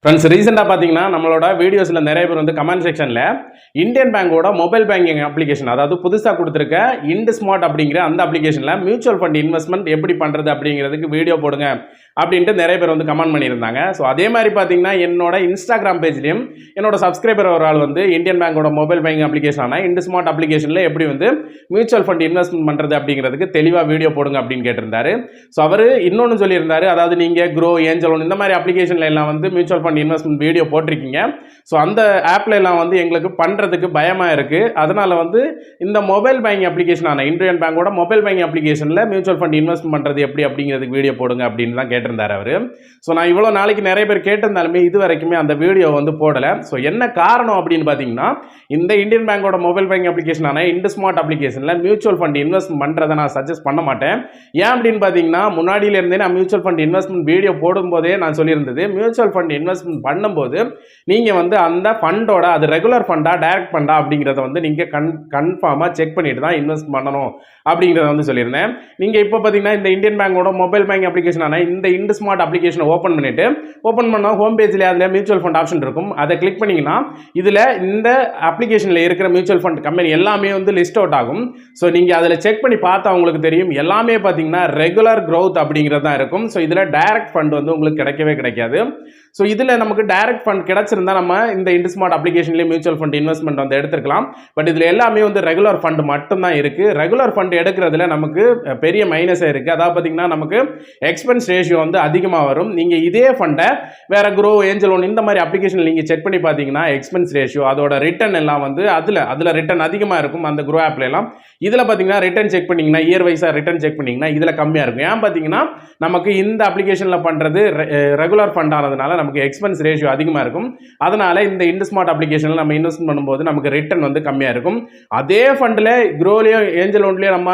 Friends ரீசெண்டாக பார்த்தீங்கன்னா நம்மளோட வீடியோஸில் நிறைய பேர் வந்து கமெண்ட் செக்ஷனில் இந்தியன் பேங்கோட மொபைல் பேங்கிங் அப்ளிகேஷன் அதாவது புதுசாக கொடுத்துருக்க இண்ட் ஸ்மார்ட் அப்படிங்கிற அந்த அப்ளிகேஷனில் மியூச்சுவல் ஃபண்ட் இன்வெஸ்ட்மெண்ட் எப்படி பண்ணுறது அப்படிங்கிறதுக்கு வீடியோ போடுங்க அப்படின்ட்டு நிறைய பேர் வந்து கமெண்ட் பண்ணியிருந்தாங்க. ஸோ அதே மாதிரி பார்த்தீங்கன்னா என்னோட இன்ஸ்டாகிராம் பேஜ்லையும் என்னோட சப்ஸ்கிரைபர் ஒரு ஆள் வந்து இந்தியன் பேங்கோட மொபைல் பேங்கிங் அப்ளிகேஷனான இண்ட் ஸ்மார்ட் அப்ளிகேஷனில் எப்படி வந்து மியூச்சுவல் ஃபண்ட் இன்வெஸ்ட்மெண்ட் பண்ணுறது அப்படிங்கிறதுக்கு தெளிவாக வீடியோ போடுங்க அப்படின்னு கேட்டிருந்தாரு. ஸோ அவர் இன்னொன்று சொல்லியிருந்தாரு, அதாவது நீங்கள் க்ரோ ஏஞ்சல் லோன் இந்த மாதிரி அப்ளிகேஷனில் எல்லாம் வந்து மியூச்சுவல் ஃபண்ட் இன்வெஸ்ட்மெண்ட் வீடியோ போட்டிருக்கீங்க. ஸோ அந்த ஆப்ல எல்லாம் வந்து எங்களுக்கு பண்ணுறதுக்கு பயமாக இருக்குது. அதனால வந்து இந்த மொபைல் பேங்கிங் அப்ளிகேஷனான இந்தியன் பேங்கோட மொபைல் பேங்கிங் அப்ளிகேஷனில் மியூச்சுவல் ஃபண்ட் இன்வெஸ்ட் பண்ணுறது எப்படி அப்படிங்கிறதுக்கு வீடியோ போடுங்க அப்படின்னு தான் கேட்டிருந்தார் அவர். ஸோ நான் இவ்வளோ நாளைக்கு நிறைய பேர் கேட்டிருந்தாலுமே இது வரைக்குமே அந்த வீடியோ வந்து போடலை. ஸோ என்ன காரணம் அப்படின்னு பார்த்தீங்கன்னா, இந்த இந்தியன் பேங்கோட மொபைல் பேங்கிங் அப்ளிகேஷனான இண்ட் ஸ்மார்ட் அப்ளிகேஷனில் மியூச்சுவல் ஃபண்ட் இன்வெஸ்ட் பண்ணுறதை நான் சஜஸ்ட் பண்ண மாட்டேன். ஏன் அப்படின்னு பார்த்தீங்கன்னா, முன்னாடியிலேருந்தே நான் மியூச்சுவல் ஃபண்ட் இன்வெஸ்ட்மெண்ட் வீடியோ போடும்போதே நான் சொல்லியிருந்தது, மியூச்சுவல் ஃபண்ட் இன்வெஸ்ட்மெண்ட் பண்ணும்போது நீங்கள் வந்து அந்த ஃபண்டோட அது ரெகுலர் ஃபண்டா டைரக்ட் ஃபண்டா அப்படிங்கிறத வந்து நீங்கள் கன்ஃபார்மாக செக் பண்ணிட்டு தான் இன்வெஸ்ட் பண்ணணும் அப்படிங்கிறத வந்து சொல்லியிருந்தேன். நீங்கள் இப்போ பார்த்தீங்கன்னா இந்த இந்தியன் பேங்கோட மொபைல் பேங்கிங் அப்ளிகேஷனான இந்த இண்ட் ஸ்மார்ட் அப்ளிகேஷனை ஓப்பன் பண்ணால் ஹோம் பேஜில் அதில் மியூச்சுவல் ஃபண்ட் ஆப்ஷன் இருக்கும். அதை கிளிக் பண்ணிங்கன்னா இதில் இந்த அப்ளிகேஷனில் இருக்கிற மியூச்சுவல் ஃபண்ட் கம்பெனி எல்லாமே வந்து லிஸ்ட் அவுட் ஆகும். ஸோ நீங்கள் அதில் செக் பண்ணி பார்த்தா உங்களுக்கு தெரியும், எல்லாமே பார்த்தீங்கன்னா ரெகுலர் க்ரோத் அப்படிங்கிறது தான் இருக்கும். ஸோ இதில் டைரக்ட் ஃபண்ட் வந்து உங்களுக்கு கிடைக்கவே கிடைக்காது. ஸோ இதில் நமக்கு டைரக்ட் ஃபண்ட் கிடச்சிருந்தா நம்ம இந்த இண்ட் ஸ்மார்ட் அப்ளிகேஷன்லேயே மியூச்சுவல் ஃபண்ட் இன்வெஸ்ட்மெண்ட் வந்து எடுத்துக்கலாம். பட் இதில் எல்லாமே வந்து ரெகுலர் ஃபண்ட் மட்டும்தான் இருக்குது. ரெகுலர் ஃபண்ட் எடுக்கிறதுல நமக்கு பெரிய மைனஸே இருக்குது. அதாவது பார்த்தீங்கன்னா நமக்கு எக்ஸ்பென்ஸ் ரேஷியோ வந்து அதிகமாக வரும். நீங்கள் இதே ஃபண்டை வேற க்ரோ ஏஞ்சல் லோன் இந்த மாதிரி அப்ளிகேஷன் நீங்கள் செக் பண்ணி பார்த்தீங்கன்னா எக்ஸ்பென்ஸ் ரேஷியோ அதோட ரிட்டர்ன் எல்லாம் வந்து அதில் ரிட்டர்ன் அதிகமாக இருக்கும் அந்த க்ரோ ஆப்ல எல்லாம். இதில் பார்த்தீங்கன்னா ரிட்டர்ன் செக் பண்ணிங்கன்னா இயர் வைஸாக ரிட்டர்ன் செக் பண்ணிங்கன்னா இதில் கம்மியாக இருக்கும். ஏன் பார்த்தீங்கன்னா நமக்கு இந்த அப்ளிகேஷனில் பண்ணுறது ரெகுலர் ஃபண்ட் ஆனதுனால நமக்கு எக்ஸ்பென்ஸ் ரேஷியோ அதிகமாக இருக்கும். அதனால இந்த இண்ட் ஸ்மார்ட் அப்ளிகேஷனில் நம்ம இன்வெஸ்ட் பண்ணும்போது நமக்கு ரிட்டர்ன் வந்து கம்மியாக இருக்கும். அதே ஃபண்டில் க்ரோலையோ ஏஞ்சல் லோன்லையோ நம்ம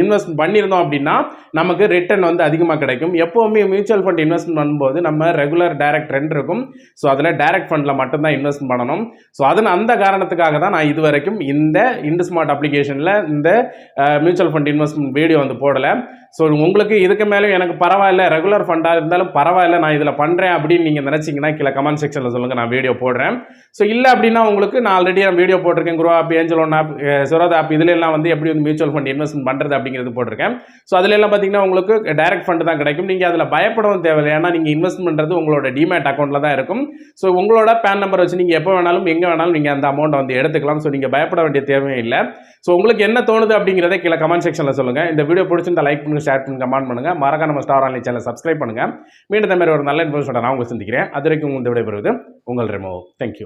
இன்வெஸ்ட் பண்ணியிருந்தோம் அப்படின்னா நமக்கு ரிட்டர்ன் வந்து அதிகமாக கிடைக்கும். எப்போவுமே மியூச்சுவல் ஃபண்ட் இன்வெஸ்ட் பண்ணும்போது நம்ம ரெகுலர் டைரக்ட் ரெண்ட் இருக்கும். ஸோ அதில் டைரக்ட் ஃபண்டில் மட்டும்தான் இன்வெஸ்ட் பண்ணணும். ஸோ அந்த காரணத்துக்காக தான் நான் இது வரைக்கும் இந்த இண்ட் ஸ்மார்ட் அப்ளிகேஷனில் இந்த மியூச்சுவல் ஃபண்ட் இன்வெஸ்ட்மெண்ட் வீடியோ வந்து போடலை. ஸோ உங்களுக்கு இதுக்கு மேலே எனக்கு பரவாயில்ல, ரெகுலர் ஃபண்டாக இருந்தாலும் பரவாயில்ல, நான் இதில் பண்ணுறேன் அப்படின்னு நீங்கள் நினச்சிங்கன்னா கீழே கமெண்ட் செக்ஷனில் சொல்லுங்கள், நான் வீடியோ போடுறேன். ஸோ இல்லை அப்படின்னா உங்களுக்கு நான் ஆல்ரெடி வீடியோ போட்டிருக்கேன், Groww app, angel loan app, Zerodha app, இதில் எல்லாம் வந்து எப்படி வந்து மியூச்சுவல் ஃபண்ட் இன்வெஸ்ட்மெண்ட் பண்ணுறது அப்படிங்கிறது போட்டிருக்கேன். ஸோ அதில் எல்லாம் பார்த்தீங்கன்னா உங்களுக்கு டைரக்ட் ஃபண்ட் தான் கிடைக்கும். நீங்கள் அதில் பயப்படவும் தேவையில்லை. ஏன்னா நீங்கள் இன்வெஸ்ட் பண்ணுறது உங்களோட டிமேட் அக்கௌண்ட்டில் தான் இருக்கும். ஸோ உங்களோட பேன் நம்பர் வச்சு நீங்கள் எப்போ வேணாலும் எங்கே வேணாலும் நீங்கள் அந்த அமௌண்ட்டை வந்து எடுத்துக்கலாம். ஸோ நீங்கள் பயப்பட வேண்டிய தேவையே இல்லை. ஸோ உங்களுக்கு என்ன தோணுது அப்படிங்கிறத கீழே கமெண்ட் செக்ஷனில் சொல்லுங்கள். இந்த வீடியோ பிடிச்சிருந்தா லைக் பண்ணுங்கள், ஷேர் பண்ணுங்கள், கமெண்ட் பண்ணுங்கள். மறக்காம நம்ம ஸ்டார் ஆன்லைன் சேனல் சப்ஸ்கிரைப் பண்ணுங்கள். மீண்டும் இந்த மாதிரி ஒரு நல்ல இன்ஃபர்மேஷன் நான் உங்களுக்கு சந்திக்கிறேன். அது வரைக்கும் உங்கள் விடைபெறுவது உங்கள் ரெமோ. தேங்க்யூ.